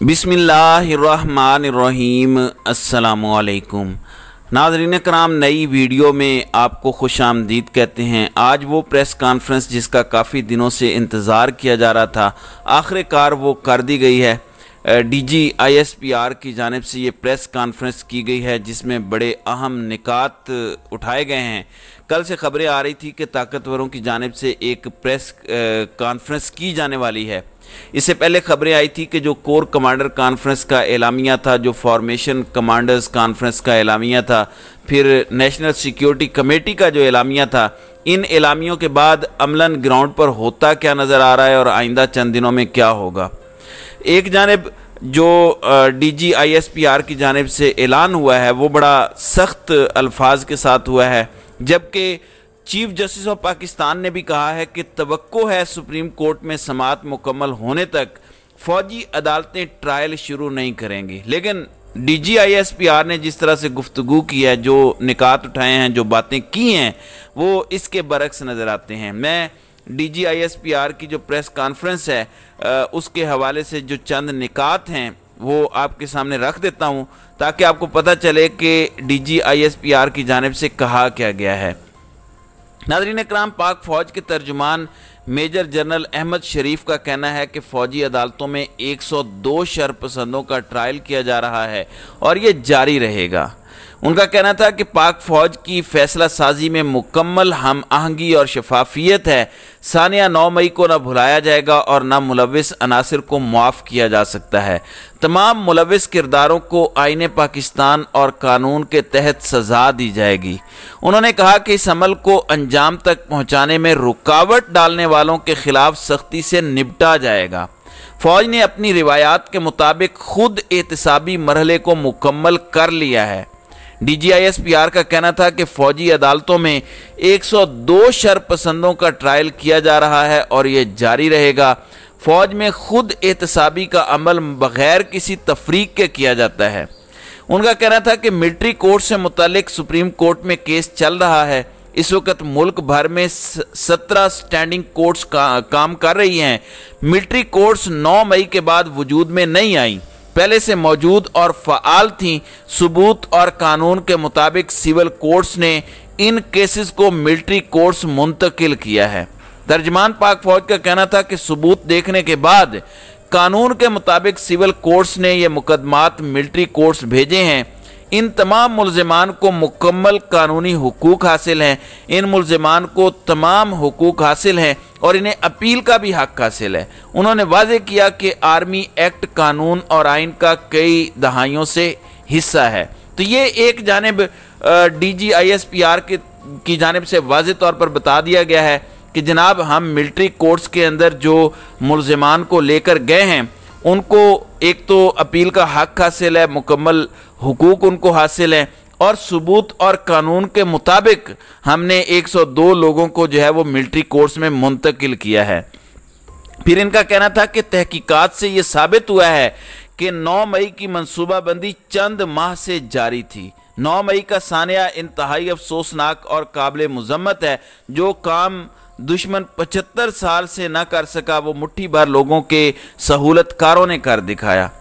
बिस्मिल्लाहिर्रहमानिर्रहीम। अस्सलामुअलैकुम नाज़रीन कराम, नई वीडियो में आपको खुश आमदीद कहते हैं। आज वो प्रेस कॉन्फ्रेंस जिसका काफ़ी दिनों से इंतज़ार किया जा रहा था, आखिरकार वो कर दी गई है। डीजी ISPR की जानिब से ये प्रेस कॉन्फ्रेंस की गई है जिसमें बड़े अहम निकात उठाए गए हैं। कल से खबरें आ रही थी कि ताकतवरों की जानिब से एक प्रेस कॉन्फ्रेंस की जाने वाली है। इससे पहले खबरें आई थी कि जो कोर कमांडर कॉन्फ्रेंस का एलामिया था, जो फॉर्मेशन कमांडर्स कॉन्फ्रेंस का एलामिया था, फिर नेशनल सिक्योरिटी कमेटी का जो एलामिया था, इन एलामियों के बाद अमलन ग्राउंड पर होता क्या नज़र आ रहा है और आइंदा चंद दिनों में क्या होगा। एक जानिब जो डीजी ISPR की जानिब से ऐलान हुआ है वो बड़ा सख्त अल्फाज के साथ हुआ है, जबकि चीफ जस्टिस ऑफ पाकिस्तान ने भी कहा है कि तवक्को है सुप्रीम कोर्ट में समाअत मुकम्मल होने तक फौजी अदालतें ट्रायल शुरू नहीं करेंगी। लेकिन डीजी ISPR ने जिस तरह से गुफ्तगू की है, जो निकात उठाए हैं, जो बातें की हैं, वो इसके बरक्स नज़र आते हैं। मैं डीजी ISPR की जो प्रेस कॉन्फ्रेंस है उसके हवाले से जो चंद निकात हैं वो आपके सामने रख देता हूँ ताकि आपको पता चले कि डीजी ISPR की जानिब से कहा क्या गया है। नाज़रीन इकराम, पाक फ़ौज के तर्जुमान मेजर जनरल अहमद शरीफ का कहना है कि फ़ौजी अदालतों में 102 शरपसंदों का ट्रायल किया जा रहा है और ये जारी रहेगा। उनका कहना था कि पाक फ़ौज की फ़ैसला साजी में मुकम्मल हम आहंगी और शफाफियत है। सानिया 9 मई को न भुलाया जाएगा और न मुलविस अनासिर को मुआफ़ किया जा सकता है। तमाम मुलविस किरदारों को आईने पाकिस्तान और कानून के तहत सज़ा दी जाएगी। उन्होंने कहा कि इस अमल को अंजाम तक पहुँचाने में रुकावट डालने वालों के ख़िलाफ़ सख्ती से निपटा जाएगा। फ़ौज ने अपनी रिवायात के मुताबिक खुद एहतसाबी मरहले को मुकम्मल कर लिया है। डीजी ISPR का कहना था कि फ़ौजी अदालतों में 102 शरपसंदों का ट्रायल किया जा रहा है और ये जारी रहेगा। फ़ौज में खुद एहतसाबी का अमल बग़ैर किसी तफरीक के किया जाता है। उनका कहना था कि मिलिट्री कोर्ट से मुतालिक सुप्रीम कोर्ट में केस चल रहा है। इस वक्त मुल्क भर में 17 स्टैंडिंग कोर्ट्स काम कर रही हैं। मिलिट्री कोर्ट्स 9 मई के बाद वजूद में नहीं आई, पहले से मौजूद और फ़आल थीं। सबूत और कानून के मुताबिक सिविल कोर्ट्स ने इन केसेस को मिलिट्री कोर्ट्स मुंतकिल किया है। तर्जमान पाक फ़ौज का कहना था कि सबूत देखने के बाद कानून के मुताबिक सिविल कोर्ट्स ने ये मुकदमात मिलिट्री कोर्ट्स भेजे हैं। इन तमाम मुल्ज़िमान को मुकम्मल कानूनी हुकूक हासिल हैं। इन मुल्ज़िमान को तमाम हुकूक हासिल हैं और इन्हें अपील का भी हक हासिल है। उन्होंने वाज़े किया कि आर्मी एक्ट कानून और आइन का कई दहाइयों से हिस्सा है। तो ये एक जानिब डीजी ISPR की जानिब से वाज़े तौर पर बता दिया गया है कि जनाब हम मिलिट्री कोर्ट्स के अंदर जो मुल्ज़िमान को लेकर गए हैं उनको एक तो अपील का हक हासिल है, मुकम्मल हुकूक उनको हासिल हैं और सबूत और कानून के मुताबिक हमने 102 लोगों को जो है वो मिलिट्री कोर्ट्स में मुंतकिल किया है। फिर इनका कहना था कि तहकीकात से ये साबित हुआ है कि 9 मई की मनसूबाबंदी चंद माह से जारी थी। 9 मई का सानिया इंतहाई अफसोसनाक और काबिल मुज़म्मत है। जो काम दुश्मन 75 साल से न कर सका वो मुट्ठी भर लोगों के सहूलतकारों ने कर दिखाया।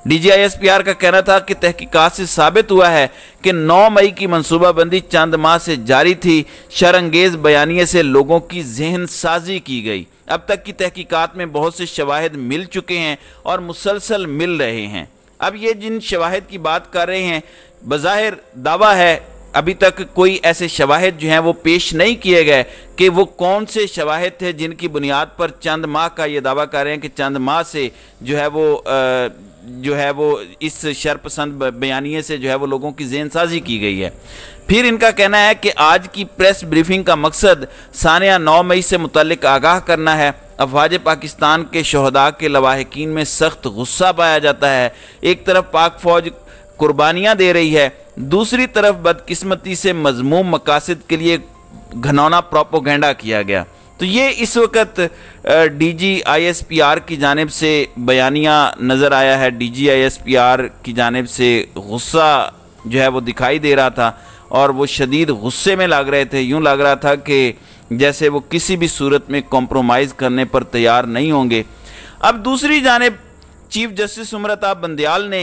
डीजी ISPR का कहना था कि तहकीकात से साबित हुआ है कि 9 मई की मनसूबाबंदी चंद माह से जारी थी। शरंगेज़ बयानिए से लोगों की जहन साजी की गई। अब तक की तहकीकात में बहुत से शवाहिद मिल चुके हैं और मुसलसल मिल रहे हैं। अब ये जिन शवाहिद की बात कर रहे हैं, बज़ाहिर दावा है, अभी तक कोई ऐसे शवाहिद जो हैं वो पेश नहीं किए गए कि वो कौन से शवाहिद थे जिनकी बुनियाद पर चंद माह का ये दावा कर रहे हैं कि चंद माह से जो है वो इस शरपसंद बयानिए से जो है वो लोगों की ज़हन साजी की गई है। फिर इनका कहना है कि आज की प्रेस ब्रीफिंग का मकसद सानिया 9 मई से मुतल्लिक आगाह करना है। अफवाज पाकिस्तान के शहदा के लवाहिकीन में सख्त गुस्सा पाया जाता है। एक तरफ पाक फ़ौज कुर्बानियाँ दे रही है, दूसरी तरफ बदकिस्मती से मज़मूम मकासद के लिए घनौना प्रोपोगेंडा किया गया। तो ये इस वक्त डीजी ISPR की जानिब से बयानिया नज़र आया है। डीजी ISPR की जानिब से गुस्सा जो है वो दिखाई दे रहा था और वो शदीद गुस्से में लग रहे थे। यूँ लग रहा था कि जैसे वो किसी भी सूरत में कॉम्प्रोमाइज़ करने पर तैयार नहीं होंगे। अब दूसरी जानिब चीफ जस्टिस उमर अता बंदयाल ने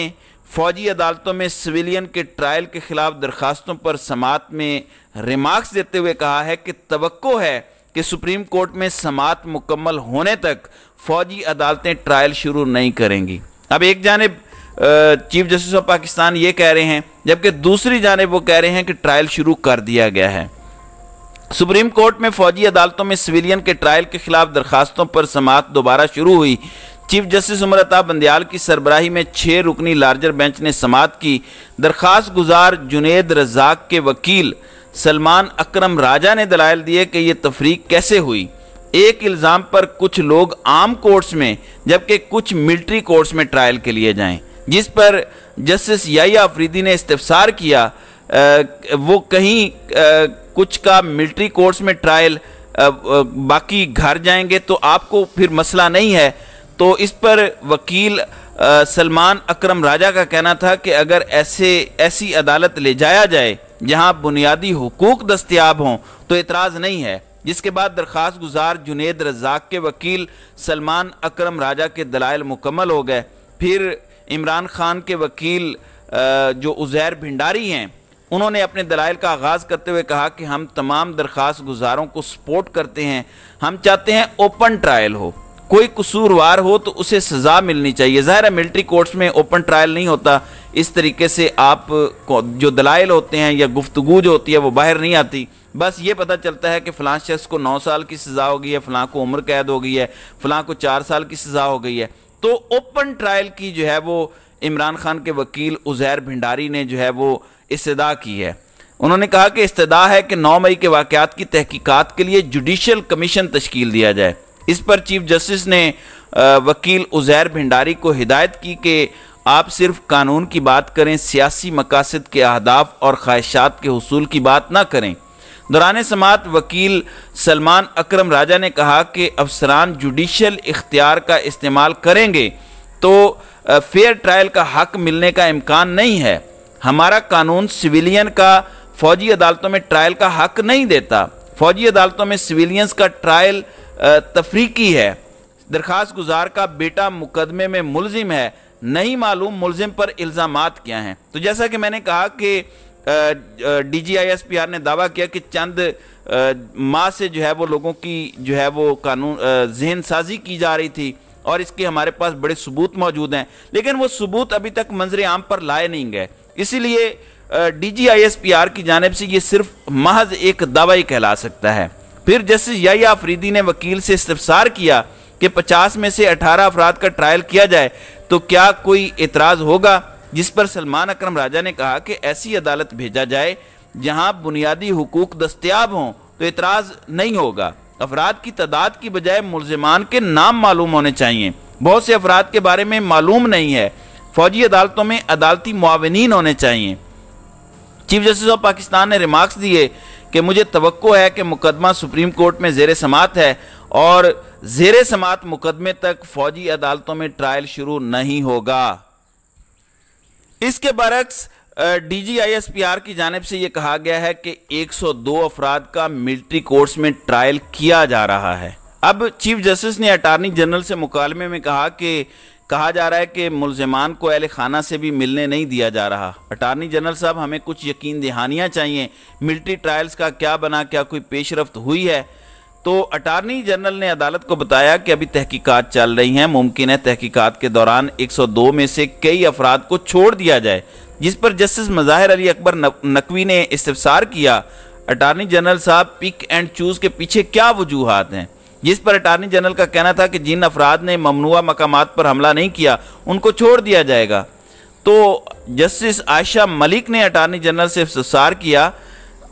फौजी अदालतों में सिविलियन के ट्रायल के खिलाफ दरखास्तों पर समाअत में रिमार्क्स देते हुए कहा है कि तवक्को है कि सुप्रीम कोर्ट में समाअत मुकम्मल होने तक फौजी अदालतें ट्रायल शुरू नहीं करेंगी। अब एक जानिब चीफ जस्टिस ऑफ पाकिस्तान ये कह रहे हैं, जबकि दूसरी जानिब वो कह रहे हैं कि ट्रायल शुरू कर दिया गया है। सुप्रीम कोर्ट में फौजी अदालतों में सिविलियन के ट्रायल के खिलाफ दरखास्तों पर समाअत दोबारा शुरू हुई। चीफ जस्टिस उमर अता बंदयाल की सरबराही में 6 रुकनी लार्जर बेंच ने समाअत की। दरखास्त गुजार जुनेद रज़ाक के वकील सलमान अकरम राजा ने दलाइल दिए कि यह तफरीक कैसे हुई। एक इल्ज़ाम पर कुछ लोग आम कोर्ट्स में जबकि कुछ मिलिट्री कोर्ट्स में ट्रायल के लिए जाएं, जिस पर जस्टिस याहिया अफरीदी ने इस्तिफसार किया वो कहीं कुछ का मिलिट्री कोर्ट्स में ट्रायल बाकी घर जाएंगे तो आपको फिर मसला नहीं है। तो इस पर वकील सलमान अकरम राजा का कहना था कि अगर ऐसी अदालत ले जाया जाए जहां बुनियादी हुकूक दस्तयाब हों तो एतराज़ नहीं है। जिसके बाद दरखास्त गुजार जुनेद रज़ाक के वकील सलमान अकरम राजा के दलाइल मुकम्मल हो गए। फिर इमरान खान के वकील जो उज़ैर भिंडारी हैं, उन्होंने अपने दलाइल का आगाज़ करते हुए कहा कि हम तमाम दरखास्त गुजारों को सपोर्ट करते हैं। हम चाहते हैं ओपन ट्रायल हो, कोई कसूरवार हो तो उसे सज़ा मिलनी चाहिए। ज़ाहिर है मिलिट्री कोर्ट्स में ओपन ट्रायल नहीं होता, इस तरीके से आप जो दलाइल होते हैं या गुफ्तगू जो होती है वो बाहर नहीं आती। बस ये पता चलता है कि फ़लाँ शख्स को 9 साल की सज़ा हो गई है, फ़लाँ को उम्र कैद हो गई है, फ़लाँ को 4 साल की सज़ा हो गई है। तो ओपन ट्रायल की जो है वो इमरान खान के वकील उज़ैर भिंडारी ने जो है वो इस्तदा की है। उन्होंने कहा कि इस्तदा है कि 9 मई के वाक़यात की तहकीकात के लिए जुडिशल कमीशन तश्कील दिया जाए। इस पर चीफ जस्टिस ने वकील उज़ैर भिंडारी को हिदायत की कि आप सिर्फ कानून की बात करें, सियासी मकासद के अहदाफ और ख्वाहिशात के हुसूल की बात ना करें। दौरान समाअत वकील सलमान अकरम राजा ने कहा कि अफसरान जुडिशल इख्तियार का इस्तेमाल करेंगे तो फेयर ट्रायल का हक मिलने का इम्कान नहीं है। हमारा कानून सिविलियन का फौजी अदालतों में ट्रायल का हक नहीं देता। फौजी अदालतों में सिविलियंस का ट्रायल तफरीकी है। दरखास्त गुजार का बेटा मुकदमे में मुलजिम है, नहीं मालूम मुलजिम पर इल्ज़ामात क्या हैं। तो जैसा कि मैंने कहा कि DGISPR ने दावा किया कि चंद माह से जो है वो लोगों की जो है वो कानून जहन साजी की जा रही थी और इसके हमारे पास बड़े सबूत मौजूद हैं, लेकिन वो सबूत अभी तक मंजर आम पर लाए नहीं गए। इसीलिए DGISPR की जानिब से ये सिर्फ महज एक दावा ही कहला सकता है। फिर जस्टिस याहिया अफरीदी ने वकील से इस्तफसार किया कि 50 में से 18 अफराद का ट्रायल किया जाए तो क्या कोई एतराज़ होगा, जिस पर सलमान अकरम राजा ने कहा कि ऐसी अदालत भेजा जाए जहां बुनियादी हुकूक दस्तयाब हों तो एतराज़ नहीं होगा। अफराद की तादाद की बजाय मुल्ज़िमान के नाम मालूम होने चाहिए। बहुत से अफराद के बारे में मालूम नहीं है। फौजी अदालतों में अदालती मुआविनीन होने चाहिए। चीफ जस्टिस ऑफ पाकिस्तान ने रिमार्क्स दिए कि मुझे तवक्को है कि मुकदमा सुप्रीम कोर्ट में ज़ेर समाअत है और ज़ेर समाअत मुकदमे तक फौजी अदालतों में ट्रायल शुरू नहीं होगा। इसके बरक्स DGISPR की जानिब से यह कहा गया है कि 102 अफराद का मिलिट्री कोर्ट्स में ट्रायल किया जा रहा है। अब चीफ जस्टिस ने अटार्नी जनरल से मुकालमे में कहा जा रहा है कि मुल्ज़िमान को अहले खाना से भी मिलने नहीं दिया जा रहा। अटार्नी जनरल साहब, हमें कुछ यकीन दहानियाँ चाहिए, मिलिट्री ट्रायल्स का क्या बना, क्या कोई पेशरफ्त हुई है? तो अटार्नी जनरल ने अदालत को बताया कि अभी तहकीकात चल रही हैं, मुमकिन है तहकीकात के दौरान 102 में से कई अफराद को छोड़ दिया जाए, जिस पर जस्टिस मज़ाहिर अली अकबर नकवी ने इस्तिफसार किया, अटार्नी जनरल साहब पिक एंड चूज़ के पीछे क्या वजूहात हैं? जिस पर अटार्नी जनरल का कहना था कि जिन अफराद ने ममनुआ मकामात पर हमला नहीं किया उनको छोड़ दिया जाएगा। तो जस्टिस आयशा मलिक ने अटार्नी जनरल से इस्तिफसार किया,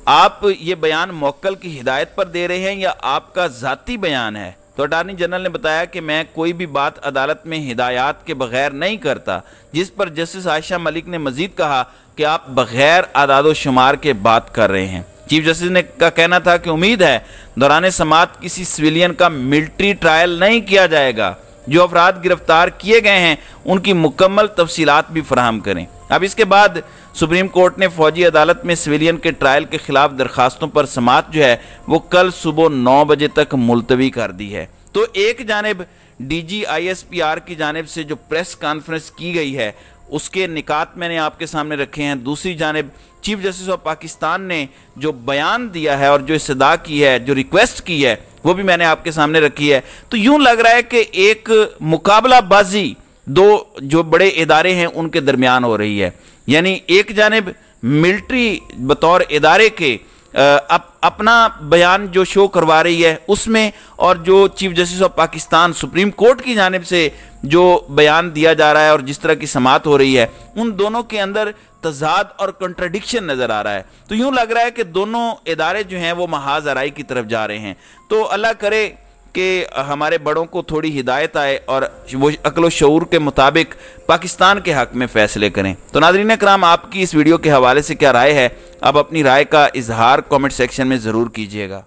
आप ये बयान मौक्कल की हिदायत पर दे रहे हैं या आपका ज़ाती बयान है? तो अटार्नी जनरल ने बताया कि मैं कोई भी बात अदालत में हिदायत के बगैर नहीं करता, जिस पर जस्टिस आयशा मलिक ने मजीद कहा कि आप बगैर आदादो शुमार के बात कर रहे हैं। चीफ जस्टिस ने का कहना था कि उम्मीद है दौरान समाअत किसी सिविलियन का मिलिट्री ट्रायल नहीं किया जाएगा। जो अफराद गिरफ्तार किए गए हैं उनकी मुकम्मल तफसीलात भी फराहम करें। अब इसके बाद सुप्रीम कोर्ट ने फौजी अदालत में सिविलियन के ट्रायल के खिलाफ दरखास्तों पर समाअत जो है वो कल सुबह 9 बजे तक मुलतवी कर दी है। तो एक जानिब DGISPR की जानिब से जो प्रेस कॉन्फ्रेंस की गई है उसके निकात मैंने आपके सामने रखे हैं। दूसरी जानिब चीफ जस्टिस ऑफ पाकिस्तान ने जो बयान दिया है और जो इस्तदा की है, जो रिक्वेस्ट की है, वो भी मैंने आपके सामने रखी है। तो यूं लग रहा है कि एक मुकाबलाबाजी दो जो बड़े इदारे हैं उनके दरमियान हो रही है। यानी एक जानिब मिलिट्री बतौर इदारे के अपना बयान जो शो करवा रही है उसमें, और जो chief justice of Pakistan supreme court की जानिब से जो बयान दिया जा रहा है और जिस तरह की समाअत हो रही है, उन दोनों के अंदर तजाद और कंट्राडिक्शन नज़र आ रहा है। तो यूं लग रहा है कि दोनों इदारे जो हैं वो महाज आराई की तरफ जा रहे हैं। तो अल्लाह करे कि हमारे बड़ों को थोड़ी हिदायत आए और वो अक्ल शऊर के मुताबिक पाकिस्तान के हक़ में फ़ैसले करें। तो नाज़रीन इकराम, आपकी इस वीडियो के हवाले से क्या राय है? आप अपनी राय का इजहार कमेंट सेक्शन में ज़रूर कीजिएगा।